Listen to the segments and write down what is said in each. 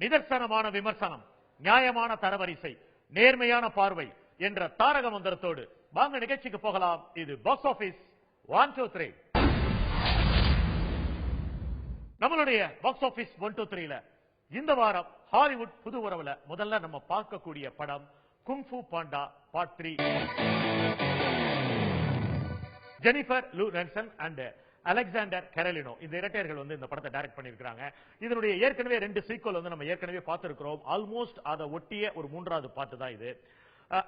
நிதர்சனமான விமர்சனம், நியாயமான தரவரிசை, நேர்மையான பார்வை என்ற தாரக மந்திரத்தோடு வாங்க நிகழ்ச்சிக்கு போகலாம். இது பாக்ஸ் ஆபீஸ் 1 2 3. நம்மளுடைய பாக்ஸ் ஆபீஸ் 1 2 3ல இந்த வாரம் ஹாலிவுட் புது உறவுல முதல்ல நம்ம பார்க்கக்கூடிய படம் குங்ஃபு பாண்டா பார்ட் 3. ஜெனிஃபர் லூ ரென்சன் அண்ட் அலெக்சாண்டர் கெரலினோ இந்த இரட்டையர்கள் இந்த படத்தை டைரக்ட் பண்ணிருக்காங்க. இதனுடைய ஏற்கனவே 2 சீக்வல் நம்ம ஏற்கனவே பார்த்திருக்கிறோம். ஆல்மோஸ்ட் அதை ஒட்டிய ஒரு 3வது பார்ட் தான் இது.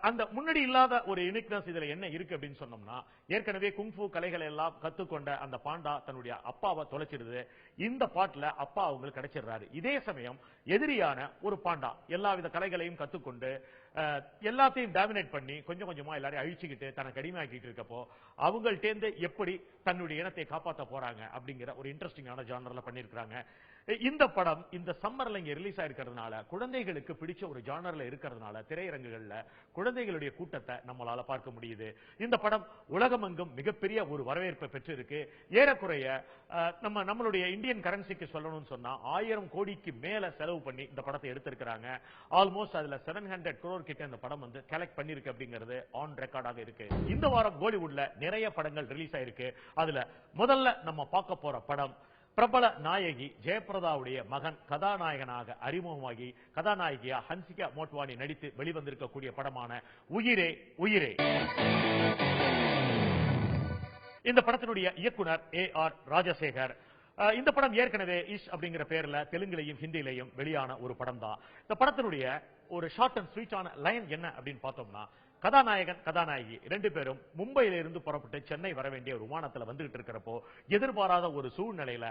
அந்த முன்னாடி இல்லாத ஒரு யூனிக்னஸ் இதுல என்ன இருக்கு அப்படின்னு சொன்னோம்னா, ஏற்கனவே குங்ஃபு கலைகளை எல்லாம் கத்துக்கொண்ட அந்த பாண்டா தன்னுடைய அப்பாவை தொலைச்சிடுது. இந்த பாட்டுல அப்பா அவங்களுக்கு கிடைச்சிடுறாரு. இதே சமயம் எதிரியான ஒரு பாண்டா எல்லாவித கலைகளையும் கத்துக்கொண்டு எல்லாத்தையும் டாமினேட் பண்ணி கொஞ்சம் கொஞ்சமா எல்லாரையும் அழிச்சுக்கிட்டு தனக்கு அடிமையாக்கிட்டு இருக்கப்போ அவங்கள்டேந்து எப்படி தன்னுடைய இனத்தை காப்பாற்ற போறாங்க அப்படிங்கிற ஒரு இன்ட்ரெஸ்டிங்கான ஜானர்ல பண்ணிருக்காங்க. இந்த படம் இந்த சம்மர்ல இங்க ரிலீஸ் ஆயிருக்கிறதுனால, குழந்தைகளுக்கு பிடிச்ச ஒரு ஜானர்ல இருக்கிறதுனால திரையரங்குகள்ல குழந்தைகளுடைய கூட்டத்தை நம்மளால பார்க்க முடியுது. இந்த படம் உலகமெங்கும் மிகப்பெரிய ஒரு வரவேற்பை பெற்றிருக்கு. ஏறக்குறைய நம்மளுடைய இந்தியன் கரன்சிக்கு சொல்லணும்னு சொன்னா 1000 கோடிக்கு மேல செலவு பண்ணி இந்த படத்தை எடுத்திருக்கிறாங்க. ஆல்மோஸ்ட் அதுல 700 crore கிட்ட இந்த படம் கலெக்ட் பண்ணிருக்கு அப்படிங்கிறது ஆன் ரெக்கார்டாக இருக்கு. இந்த வாரம் கோலிவுட்ல நிறைய படங்கள் ரிலீஸ் ஆயிருக்கு. அதுல முதல்ல நம்ம பார்க்க போற படம் பிரபல நாயகி ஜெயபிரதாவுடைய மகன் கதாநாயகனாக அறிமுகமாகி கதாநாயகியா ஹன்சிகா மோட்வானி நடித்து வெளிவந்திருக்கக்கூடிய படமான உயிரே உயிரே. இந்த படத்தினுடைய இயக்குனர் AR ராஜசேகர். இந்த படம் ஏற்கனவே இஷ் அப்படிங்கிற பேர்ல தெலுங்குலையும் ஹிந்திலையும் வெளியான ஒரு படம் தான். இந்த படத்தினுடைய ஒரு ஷார்ட் அண்ட் ஸ்வீட்டான லைன் என்ன அப்படின்னு பார்த்தோம்னா, கதாநாயகன் கதாநாயகி 2 பேரும் மும்பையில இருந்து புறப்பட்டு சென்னை வர வேண்டிய ஒரு விமானத்துல வந்துகிட்டு இருக்கிறப்போ எதிர்பாராத ஒரு சூழ்நிலையில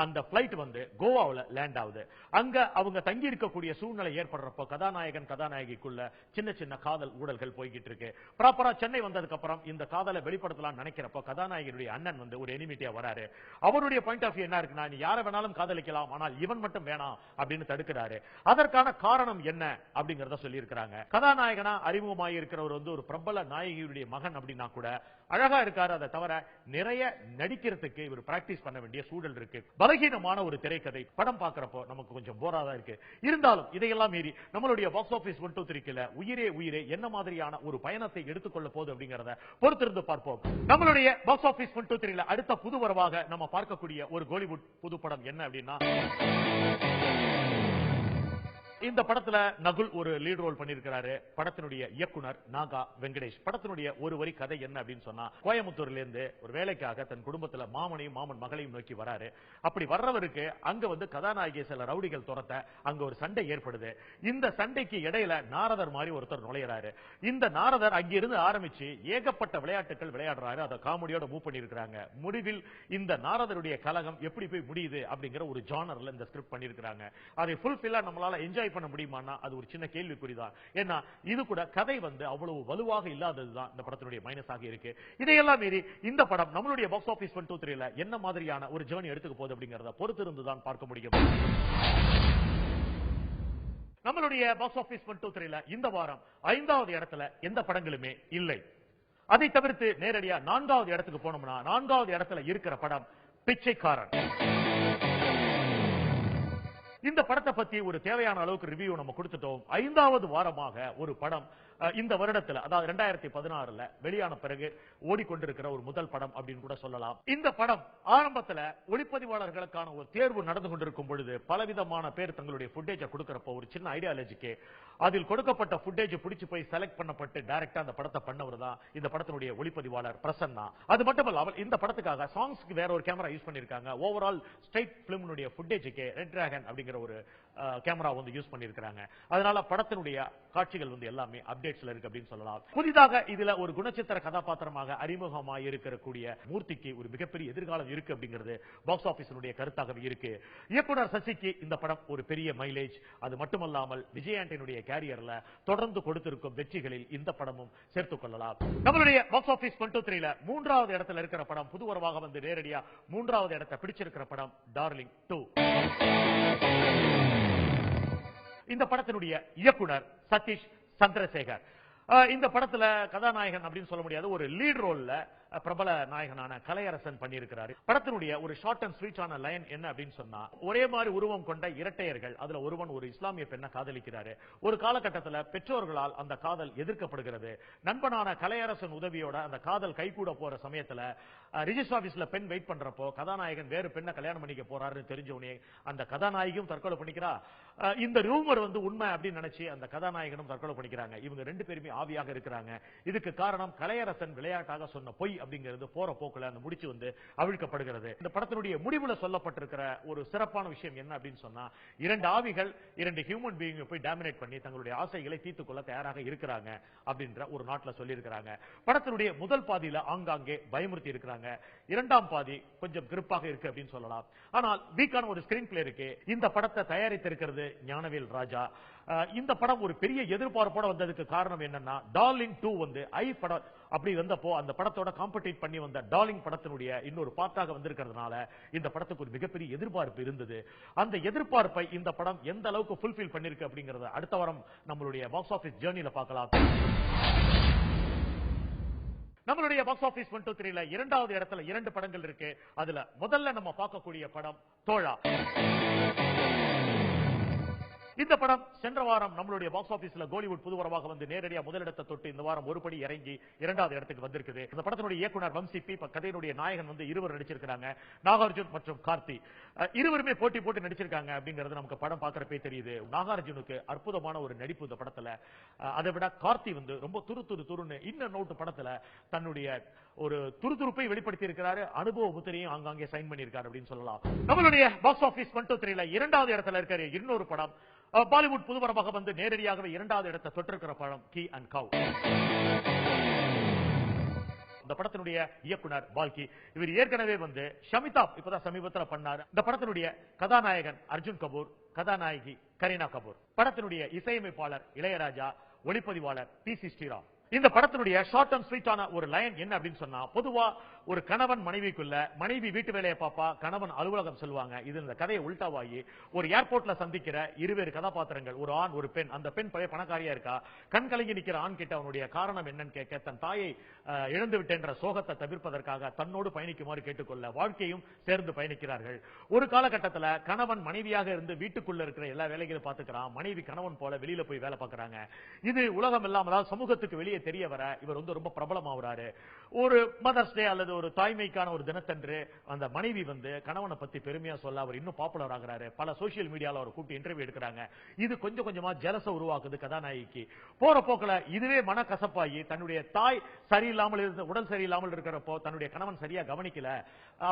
அந்த பிளைட் கோவாவில் லேண்ட் ஆகுது. அங்க அவங்க தங்கி இருக்கக்கூடிய சூழ்நிலை ஏற்படுறப்போ கதாநாயகன் கதாநாயகிக்குள்ள சின்ன சின்ன காதல் ஊடல்கள் போய்கிட்டு இருக்கு. ப்ராப்பரா சென்னை வந்ததுக்கு அப்புறம் இந்த காதலை வெளிப்படுத்தலாம் நினைக்கிறப்போ கதாநாயகனுடைய அண்ணன் ஒரு எனிமிட்டியா வராரு. அவருடைய பாயிண்ட் ஆஃப் வியூ என்ன இருக்குன்னா, நீ யாரை வேணாலும் காதலிக்கலாம், ஆனால் இவன் மட்டும் வேணாம் அப்படின்னு தடுக்கிறாரு. அதற்கான காரணம் என்ன அப்படிங்கறத சொல்லி இருக்கிறாங்க. கதாநாயகனா அறிமுகமாகி இருக்கிற ஒரு பிரபல நாயகியுடைய மகன் அப்படின்னா கூட அழகா இருக்காரு. அதை தவிர நிறைய நடிக்கிறதுக்கு இவர் பிராக்டிஸ் பண்ண வேண்டிய சூழல் இருக்கு. பலகீனமான ஒரு திரைக்கதை. படம் பார்க்கிறப்போ நமக்கு கொஞ்சம் போரா தான் இருக்கு. இருந்தாலும் இதையெல்லாம் மீறி நம்மளுடைய பாக்ஸ் ஆபீஸ் 1 2 3ல உயிரே உயிரே என்ன மாதிரியான ஒரு பயணத்தை எடுத்துக்கொள்ள போகுது அப்படிங்கறத பொறுத்திருந்து பார்ப்போம். நம்மளுடைய பாக்ஸ் ஆபீஸ் 1 2 3ல அடுத்த புது வரவாக நம்ம பார்க்கக்கூடிய ஒரு கோலிவுட் புது படம் என்ன அப்படின்னா, இந்த படத்துல நகுல் ஒரு லீட் ரோல் பண்ணிருக்கிறாரு. படத்தினுடைய இயக்குனர் நாகா வெங்கடேஷ். படத்தினுடைய ஒரு வரி கதை என்ன அப்படின்னு சொன்னா, கோயம்புத்தூர்ல இருந்து ஒரு வேலைக்காக தன் குடும்பத்துல மாமனையும் மாமன் மகளையும் நோக்கி வராரு. அப்படி வர்றவருக்கு அங்க கதாநாயகி சில ரவுடிகள் துரத்த அங்க ஒரு சண்டை ஏற்படுது. இந்த சண்டைக்கு இடையில நாரதர் மாதிரி ஒருத்தர் நுழையிறாரு. இந்த நாரதர் அங்கிருந்து ஆரம்பிச்சு ஏகப்பட்ட விளையாட்டுகள் விளையாடுறாரு. அதை காமெடியோட மூவ் பண்ணிருக்காங்க. முடிவில் இந்த நாரதருடைய கலகம் எப்படி போய் முடியுது அப்படிங்கிற ஒரு ஜானர்ல இந்த ஸ்கிரிப்ட் பண்ணிருக்காங்க. அதை ஃபுல்ஃபில்லா நம்மளால என்ஜாய் பண்ண முடியுமானா அது ஒரு சின்ன கேள்விக்குறிதான். ஏன்னா இது கூட கதை அவ்வளவு வலுவாக இல்லாததுதான் இந்த படத்தினுடைய மைனஸாக இருக்கு. இதையெல்லாம் மீறி இந்த படம் நம்மளுடைய பாக்ஸ் ஆபீஸ் 1 2 3ல என்ன மாதிரியான ஒரு ஜர்னி எடுத்துக்க போகுது அப்படிங்கறத பொறுத்திருந்து தான் பார்க்க முடியும். நம்மளுடைய பாக்ஸ் ஆபீஸ் 1 2 3ல இந்த வாரம் 5வது இடத்துல எந்த படங்களுமே இல்லை. அதை தவிர்த்து நேரடியா 4வது இடத்துக்கு போனோம்னா 4வது இடத்துல இருக்கிற படம் பிச்சைக்காரன். இந்த படத்தை பத்தி ஒரு தேவையான அளவுக்கு ரிவ்யூ நம்ம கொடுத்துட்டோம். 5வது வாரமாக ஒரு படம் இந்த வருடத்துல, அதாவது 2016ல வெளியான பிறகு ஓடிக்கொண்டிருக்கிற ஒரு முதல் படம் அப்படின்னு கூட சொல்லலாம். இந்த படம் ஆரம்பத்துல ஒளிப்பதிவாளர்களுக்கான ஒரு தேர்வு நடந்து கொண்டிருக்கும் பொழுது பலவிதமான பேர் தங்களுடைய ஃபுட்டேஜை கொடுக்கிறப்போ ஒரு சின்ன ஐடியாலஜிக்கு அதில் கொடுக்கப்பட்ட ஃபுட்டேஜ் பிடிச்சு போய் செலக்ட் பண்ணப்பட்டு டைரக்டா அந்த படத்தை பண்ணவர் தான் இந்த படத்தினுடைய ஒளிப்பதிவாளர் பிரசன்னா. அது மட்டுமல்லாமல் இந்த படத்துக்காக சாங்ஸ்க்கு வேற ஒரு கேமரா யூஸ் பண்ணிருக்காங்க. ஓவரால் ஸ்ட்ரைட் பிலிமுடைய ஃபுட்டேஜுக்கு ரெட் டிராகன் அப்படிங்கிற ஒரு கேமரா யூஸ் பண்ணிருக்காங்க. அதனால படத்தினுடைய காட்சிகள் எல்லாமே அப்டேட்ஸ்ல இருக்கு அப்படின்னு சொல்லலாம். புதிதாக இதுல ஒரு குணச்சித்திர கதாபாத்திரமாக அறிமுகமாக இருக்கக்கூடிய மூர்த்திக்கு ஒரு மிகப்பெரிய எதிர்காலம் இருக்கு அப்படிங்கிறது பாக்ஸ் ஆபீஸினுடைய கருத்தாகவே இருக்கு. இயக்குனர் சசிக்கு இந்த படம் ஒரு பெரிய மைலேஜ். அது மட்டுமல்லாமல் விஜய் ஆண்டனியுடைய கேரியர்ல தொடர்ந்து கொடுத்திருக்கும் வெற்றிகளில் இந்த படமும் சேர்த்துக் கொள்ளலாம். நம்மளுடைய பாக்ஸ் ஆபீஸ் 1 2 3ல 3வது இடத்துல இருக்கிற படம் புது வரவாக நேரடியா 3வது இடத்தை பிடிச்சிருக்கிற படம் டார்லிங் 2. இந்த படத்தினுடைய இயக்குனர் சதீஷ் சந்திரசேகர். இந்த படத்துல கதாநாயகன் அப்படின்னு சொல்ல முடியாது, ஒரு லீட் ரோல்ல பிரபல நாயகனான கலையரசன் பண்ணியிருக்கிறாரு. படத்தினுடைய ஒரு ஷார்ட் அண்ட் ஸ்வீட்டான லைன் என்ன அப்படின்னு சொன்னா, ஒரே மாதிரி உருவம் கொண்ட இரட்டையர்கள், அதுல ஒருவன் ஒரு இஸ்லாமிய பெண்ணை காதலிக்கிறாரு. ஒரு காலகட்டத்தில் பெற்றோர்களால் அந்த காதல் எதிர்க்கப்படுகிறது. நண்பனான கலையரசன் உதவியோட அந்த காதல் கைகூட போற சமயத்துல ரிஜிஸ்டர் ஆபீஸ்ல பெண் வெயிட் பண்றப்போ கதாநாயகன் வேறு பெண்ணை கல்யாணம் பண்ணிக்க போறாருன்னு தெரிஞ்சவனே அந்த கதாநாயகியும் தற்கொலை பண்ணிக்கிறா. இந்த ரூமர் உண்மை அப்படின்னு நினைச்சு அந்த கதாநாயகனும் தற்கொலை பண்ணிக்கிறாங்க. இவங்க ரெண்டு பேருமே ஆவியாக இருக்கிறாங்க. இதுக்கு காரணம் கலையரசன் விளையாட்டாக சொன்ன பொய் அப்படிங்கிறது போற போக்குல அந்த முடிச்சு அவிழ்க்கப்படுகிறது. இந்த படத்தினுடைய முடிவுல சொல்லப்பட்டிருக்கிற ஒரு சிறப்பான விஷயம் என்ன அப்படின்னு சொன்னா, இரண்டு ஆவிகள் இரண்டு ஹியூமன் பீயிங் போய் டாமினேட் பண்ணி தங்களுடைய ஆசைகளை தீர்த்துக் கொள்ள தயாராக இருக்கிறாங்க அப்படின்ற ஒரு நாட்டில் சொல்லி இருக்கிறாங்க. படத்தினுடைய முதல் பாதியில ஆங்காங்கே பயமுறுத்தி இருக்கிறாங்க. இரண்டாம் பாதி கொஞ்சம் கிரிப்பாக இருக்கு அப்படின்னு சொல்லலாம். ஆனால் வீக்கான ஒரு ஸ்கிரீன் பிளே இருக்கு. இந்த படத்தை தயாரித்திருக்கிறது ஞானவேல் ராஜா. இந்த படம் ஒரு பெரிய எதிர்பார்ப்போட வந்ததுக்கு காரணம் என்னன்னா, டார்லிங் 2 ஐ படம் அப்படி வந்தப்போ அந்த படத்தோட காம்பீட் பண்ணி வந்த டார்லிங் படத்தினுடைய இன்னொரு பார்ட்டாக வந்திருக்கிறதுனால இந்த படத்துக்கு ஒரு மிகப்பெரிய எதிர்பார்ப்பு இருந்தது. அந்த எதிர்பார்ப்பை இந்த படம் எந்த அளவுக்கு ஃபுல்ஃபில் பண்ணிருக்கு அப்படிங்கறத அடுத்த வாரம் நம்மளுடைய பாக்ஸ் ஆபீஸ் ஜர்னில பார்க்கலாம். நம்மளுடைய பாக்ஸ் ஆபீஸ் 123ல இரண்டாவது இடத்துல 2 படங்கள் இருக்கு. அதுல முதல்ல நம்ம பார்க்கக்கூடிய படம் தோழா. இந்த படம் சென்ற வாரம் நம்மளுடைய பாக்ஸ் ஆபீஸ்ல கோலிவுட் புதுவரவாக வந்து நேரடியா முதலிடத்தை தொட்டு இந்த வாரம் ஒரு படி இறங்கி இரண்டாவது இடத்துக்கு வந்திருக்குது. இந்த படத்தினுடைய இயக்குனர் வம்சி பி. கதையினுடைய நாயகன் இருவர் நடிச்சிருக்காங்க, நாகார்ஜுன் மற்றும் கார்த்தி. இருவருமே போட்டி போட்டு நடிச்சிருக்காங்க அப்படிங்கிறது நமக்கு படம் பார்க்கறப்பே தெரியுது. நாகார்ஜுனுக்கு அற்புதமான ஒரு நடிப்பு இந்த படத்துல. அதை விட கார்த்தி ரொம்ப துருன்னு இன்னும் நோட்டு படத்துல தன்னுடைய ஒரு துருதுருப்பை வெளிப்படுத்தி இருக்கிறாரு. அனுபவ முத்திரையும் அங்கங்கே சைன் பண்ணியிருக்காரு அப்படின்னு சொல்லலாம். நம்மளுடைய பாக்ஸ் ஆபீஸ் 123ல இரண்டாவது இடத்துல இருக்கிற இன்னொரு படம் பாலிவுட் புதுவரமாக வந்து நேரடியாகவே இரண்டாவது இடத்தை தொட்டிருக்கிற படம் கீ அண்ட் கவ். இந்த படத்தினுடைய இயக்குனர் பால்கி. இவர் ஏற்கனவே ஷமிதாப் இப்பதான் சமீபத்தில் பண்ணார். இந்த படத்தினுடைய கதாநாயகன் அர்ஜுன் கபூர், கதாநாயகி கரீனா கபூர். படத்தினுடைய இசையமைப்பாளர் இளையராஜா, ஒளிப்பதிவாளர் பி.சி. ஸ்ரீராம். இந்த படத்தினுடைய ஷார்ட் அண்ட் ஸ்வீட்டான ஒரு லைன் என்ன அப்படின்னு சொன்னா, பொதுவா ஒரு கணவன் மனைவிக்குள்ள, மனைவி வீட்டு வேலையை பாப்பா, கணவன் அலுவலகம் செல்வாங்க. இது இந்த கதையை உள்டாவாகி ஒரு ஏர்போர்ட்ல சந்திக்கிற இருவேறு கதாபாத்திரங்கள், ஒரு ஆண் ஒரு பெண். அந்த பெண் பழைய பணக்காரியா இருக்கா. கண் கலங்கி நிக்கிற ஆண் கிட்ட அவனுடைய காரணம் என்னன்னு கேட்க, தன் தாயை இழந்து விட்டேன்ற சோகத்தை தவிர்ப்பதற்காக தன்னோடு பயணிக்குமாறு கேட்டுக்கொள்ள வாழ்க்கையும் சேர்ந்து பயணிக்கிறார்கள். ஒரு காலகட்டத்தில் கணவன் மனைவியாக இருந்து வீட்டுக்குள்ள இருக்கிற எல்லா வேலைகளும் பார்த்துக்கிறான். மனைவி கணவன் போல வெளியில போய் வேலை பார்க்கறாங்க. இது உலகம் எல்லாம், அதாவது சமூகத்துக்கு வெளியே தெரிய வர இவர் ரொம்ப பிரபலமாகிறாரு. ஒரு மதர்ஸ் டே அல்லது ஒரு தாய்மைக்கான ஒரு தினத்தன்று அந்த மனைவி கணவனை பத்தி பெருமையா சொல்ல அவர் இன்னும் பாப்புலர் ஆகிறாரு. பல சோசியல் மீடியால அவர் கூட்டி இன்டர்வியூ எடுக்கிறாங்க. இது கொஞ்சம் கொஞ்சமா ஜலச உருவாக்குது கதாநாயகிக்கு. போற போக்குல இதுவே மனக்கசப்பாகி தன்னுடைய தாய் சரியில்லாமல் இருந்த, உடல் சரியில்லாமல் இருக்கிறப்போ தன்னுடைய கணவன் சரியா கவனிக்கல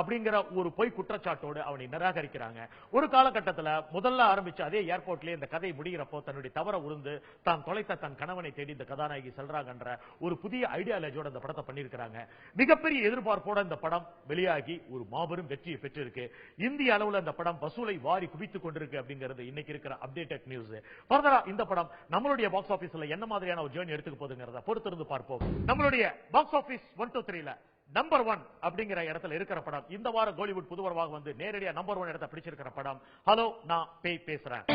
அப்படிங்கிற ஒரு பொய் குற்றச்சாட்டோடு அவனை நிராகரிக்கிறாங்க. ஒரு காலகட்டத்தில் முதல்ல ஆரம்பிச்ச அதே ஏர்போர்ட்லயே இந்த கதை முடிகிறப்போ தன்னுடைய தவற உருந்து தான் தொலைத்த தன் கணவனை தேடி இந்த கதாநாயகி செல்றாங்கன்ற ஒரு புதிய ஐடியாலஜியோட இந்த படத்தை பண்ணியிருக்கிறாங்க. மிகப்பெரிய எதிர்பார்ப்போட இந்த படம் வெளியாகி ஒரு மாபெரும் வெற்றியை பெற்றிருக்கு. இந்திய அளவில் இந்த படம் வசூலை வாரி குவித்துக் கொண்டிருக்கு அப்படிங்கிறது இன்னைக்கு இருக்கிற அப்டேட்டட் நியூஸ். ஃபர்தரா இந்த படம் நம்மளுடைய பாக்ஸ் ஆபீஸ்ல என்ன மாதிரியான ஒரு ஜர்னி எடுத்துக்க போகுதுங்கிறத பொறுத்திருந்து பார்ப்போம். நம்மளுடைய பாக்ஸ் ஆபீஸ் 123ல நம்பர் 1 அப்படிங்கிற இடத்துல இருக்கிற படம், இந்த வாரம் கோலிவுட் புதுவரவாக வந்து நேரடியா நம்பர் 1 இடத்தை பிடிச்சிருக்கிற படம் ஹலோ நான் பேய் பேசுறேன்.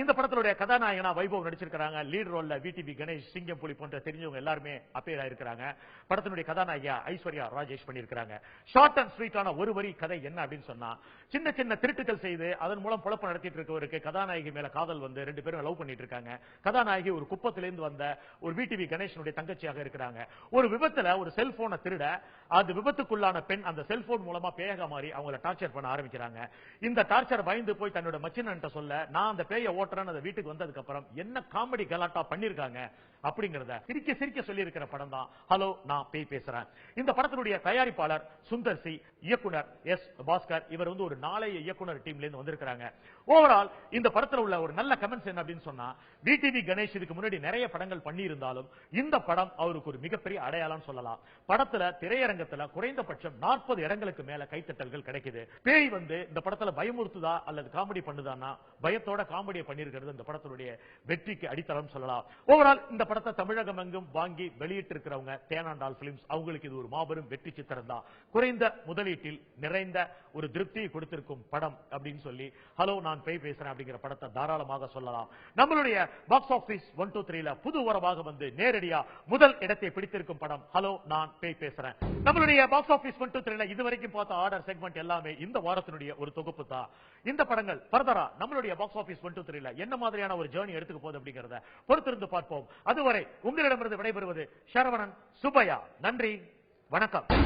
இந்த படத்தினுடைய கதாநாயகனா வைபவ் நடிச்சிருக்காங்க. லீட் ரோல்ல விடிவி கணேஷ், சிங்கம் புலி போன்ற தெரிஞ்சவங்க எல்லாருமே அப்பியர் ஆயிருக்காங்க. படத்தினுடைய கதாநாயகியா ஐஸ்வர்யா ராஜேஷ் பண்ணியிருக்காங்க. ஷார்ட் அண்ட் ஸ்வீட்டான ஒரு வரி கதை என்ன அப்படின்னு சொன்னா, சின்ன சின்ன திருட்டுகள் செய்து அதன் மூலம் பொழப்பு நடத்திட்டு இருக்கவருக்கு கதாநாயகி மேல காதல் வந்து 2 பேரும் லவ் பண்ணிட்டு இருக்காங்க. கதாநாயகி ஒரு குப்பத்திலிருந்து வந்த ஒரு விடிவி கணேஷனுடைய தங்கச்சியாக இருக்கிறாங்க. ஒரு விபத்துல ஒரு செல்போனை திருட அது விபத்துக்குள்ளான பெண் அந்த செல்போன் மூலமா பேயாக மாறி அவங்களை டார்ச்சர் பண்ண ஆரம்பிக்கிறாங்க. இந்த டார்ச்சர் பயந்து போய் தன்னோட மச்சினன்ட்ட சொல்ல, நான் அந்த பேய ஓட்டுறேன், அந்த வீட்டுக்கு வந்ததுக்கு அப்புறம் என்ன காமெடி கலாட்டா பண்ணிருக்காங்க அப்படிங்கறத சிரிக்க சிரிக்க சொல்லி இருக்கிற படம் தான் ஹலோ நான் பேய் பேசுறேன். இந்த படத்தினுடைய தயாரிப்பாளர் சுந்தர் சி, இயக்குனர் எஸ் பாஸ்கர். இவர் ஒரு நாளைய இயக்குனர் டீம்ல இருந்து வந்திருக்காங்க. ஓவரால் இந்த படத்துல உள்ள ஒரு நல்ல கமெண்ட்ஸ் என்ன அப்படின்னு சொன்னா, விடிவி கணேஷ் இதுக்கு முன்னாடி நிறைய படங்கள் பண்ணி இருந்தாலும் இந்த படம் அவருக்கு ஒரு மிகப்பெரிய அடையாளம் சொல்லலாம். படத்துல திரையரங்கத்துல குறைந்தபட்சம் 40 இடங்களுக்கு மேல கைத்தட்டல்கள் கிடைக்குது. பேய் இந்த படத்துல பயமுறுத்துதா அல்லது காமெடி பண்ணுதான்னா பயத்தோட காமெடியை பண்ணிருக்கிறது இந்த படத்தினுடைய வெற்றிக்கு அடித்தளம் சொல்லலாம். ஓவரால் இந்த படத்தை தமிழகம் எங்கும் வாங்கி வெளியிட்டு இருக்கிறவங்க தேனாண்டால் பிலிம்ஸ், அவங்களுக்கு இது ஒரு மாபெரும் வெற்றி சித்திரம் தான். குறைந்த முதலீட்டில் நிறைந்த ஒரு திருப்தியை கொடுத்திருக்கும் படம் அப்படின்னு சொல்லி ஹலோ நான் பேய் பேசுறேன் அப்படிங்கிற படத்தை தாராளமாக சொல்லலாம். நம்மளுடைய பாக்ஸ் ஆபீஸ் 123ல புது வரவாக வந்து நேரடியா முதல் இடத்தை பிடித்திருக்கும் படம் ஹலோ நான் பேய் பேசுறேன். நம்மளுடைய பாக்ஸ் ஆபீஸ் 123ல இதுவரைக்கும் பார்த்த ஆர்டர் செக்மெண்ட் எல்லாமே இந்த வாரத்தினுடைய ஒரு தொகுப்பு தான். இந்த படங்கள் ஃபர்தரா நம்மளுடைய பாக்ஸ் ஆபீஸ் 123ல என்ன மாதிரியான ஒரு ஜர்னி எடுத்துக்க போகுது அப்படிங்கறத பொறுத்திருந்து பார்ப்போம். அதுவரை உங்களிடமிருந்து விடைபெறுவது சரவணன் சுப்பையா. நன்றி, வணக்கம்.